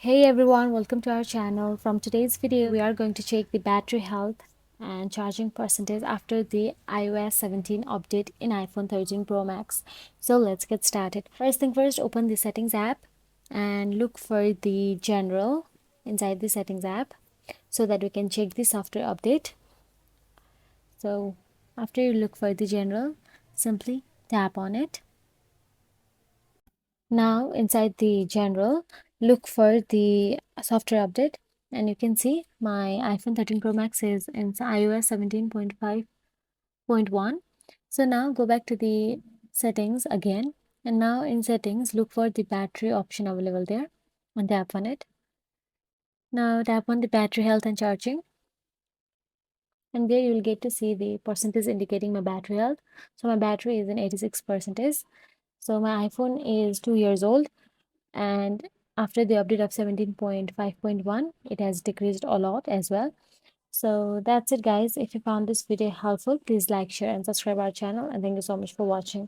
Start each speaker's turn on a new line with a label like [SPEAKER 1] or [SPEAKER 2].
[SPEAKER 1] Hey everyone, welcome to our channel. From today's video, we are going to check the battery health and charging percentage after the iOS 17 update in iPhone 13 Pro Max. So let's get started. First thing first, open the settings app and look for the general inside the settings app so that we can check the software update. So after you look for the general, simply tap on it. Now inside the general, look for the software update and you can see my iPhone 13 Pro Max is in iOS 17.5.1. So now go back to the settings again, and now in settings look for the battery option available there and tap on it. Now tap on the battery health and charging, and there you will get to see the percentage indicating my battery health. So my battery is in 86%. So my iPhone is 2 years old, and after the update of 17.5.1 it has decreased a lot as well. So that's it guys. If you found this video helpful, please like, share and subscribe our channel, and thank you so much for watching.